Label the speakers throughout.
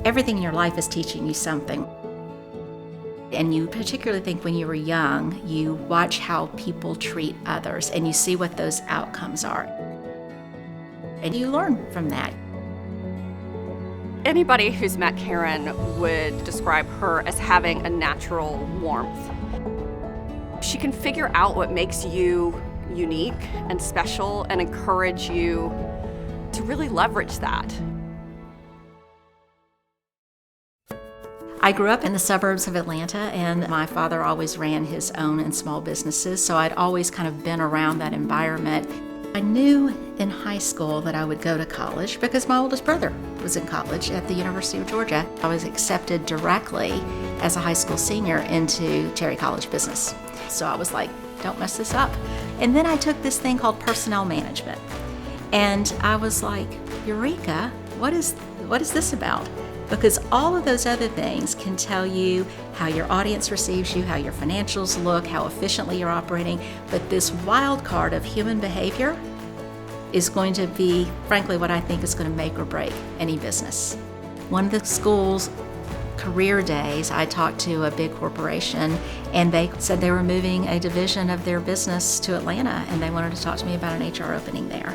Speaker 1: Everything in your life is teaching you something. And you particularly think when you were young, you watch how people treat others and you see what those outcomes are. And you learn from that.
Speaker 2: Anybody who's met Karen would describe her as having a natural warmth. She can figure out what makes you unique and special and encourage you to really leverage that.
Speaker 1: I grew up in the suburbs of Atlanta, and my father always ran his own and small businesses, so I'd always kind of been around that environment. I knew in high school that I would go to college because my oldest brother was in college at the University of Georgia. I was accepted directly as a high school senior into Terry College Business. So I was like, don't mess this up. And then I took this thing called personnel management. And I was like, Eureka, what is this about? Because all of those other things can tell you how your audience receives you, how your financials look, how efficiently you're operating. But this wild card of human behavior is going to be, frankly, what I think is going to make or break any business. One of the school's career days, I talked to a big corporation, and they said they were moving a division of their business to Atlanta, and they wanted to talk to me about an HR opening there.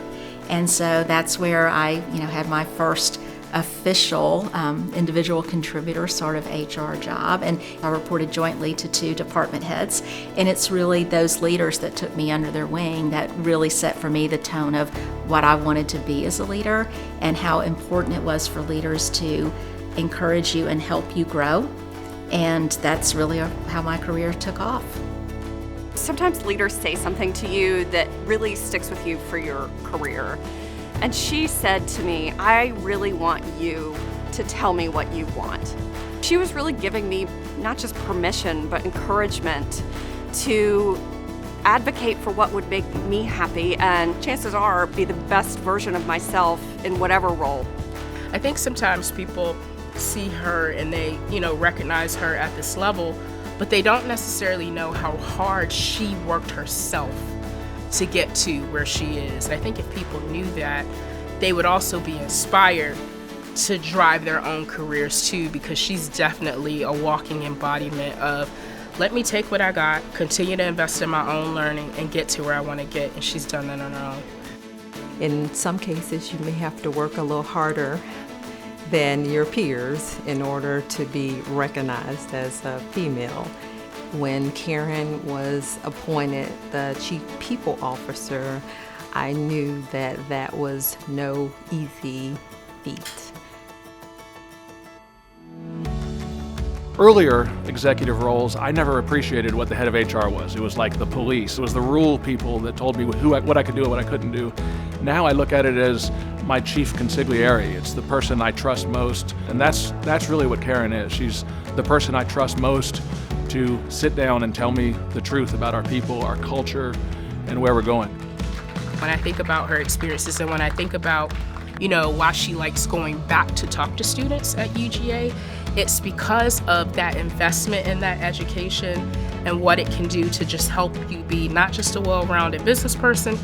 Speaker 1: And so that's where I, had my first official individual contributor sort of HR job, and I reported jointly to 2 department heads, and it's really those leaders that took me under their wing that really set for me the tone of what I wanted to be as a leader and how important it was for leaders to encourage you and help you grow, and that's really how my career took off.
Speaker 2: Sometimes leaders say something to you that really sticks with you for your career. And she said to me, I really want you to tell me what you want. She was really giving me not just permission, but encouragement to advocate for what would make me happy and chances are be the best version of myself in whatever role.
Speaker 3: I think sometimes people see her and they, recognize her at this level, but they don't necessarily know how hard she worked herself to get to where she is. I think if people knew that, they would also be inspired to drive their own careers too, because she's definitely a walking embodiment of, let me take what I got, continue to invest in my own learning, and get to where I want to get, and she's done that on her own.
Speaker 4: In some cases, you may have to work a little harder than your peers in order to be recognized as a female. When Karen was appointed the Chief People Officer, I knew that that was no easy feat.
Speaker 5: Earlier executive roles, I never appreciated what the head of HR was. It was like the police. It was the rule people that told me what I could do and what I couldn't do. Now I look at it as my chief consigliere. It's the person I trust most, and that's really what Karen is. She's the person I trust most to sit down and tell me the truth about our people, our culture, and where we're going.
Speaker 3: When I think about her experiences and when I think about, why she likes going back to talk to students at UGA, it's because of that investment in that education and what it can do to just help you be not just a well-rounded business person,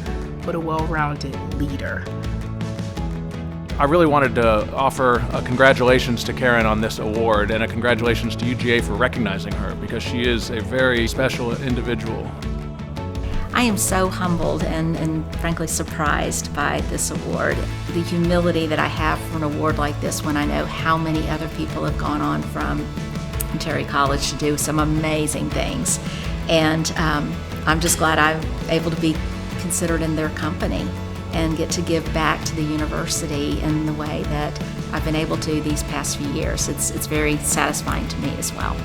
Speaker 3: but a well-rounded leader.
Speaker 5: I really wanted to offer a congratulations to Karen on this award and a congratulations to UGA for recognizing her, because she is a very special individual.
Speaker 1: I am so humbled and frankly surprised by this award. The humility that I have for an award like this when I know how many other people have gone on from Terry College to do some amazing things. And I'm just glad I'm able to be considered in their company and get to give back to the university in the way that I've been able to these past few years. It's very satisfying to me as well.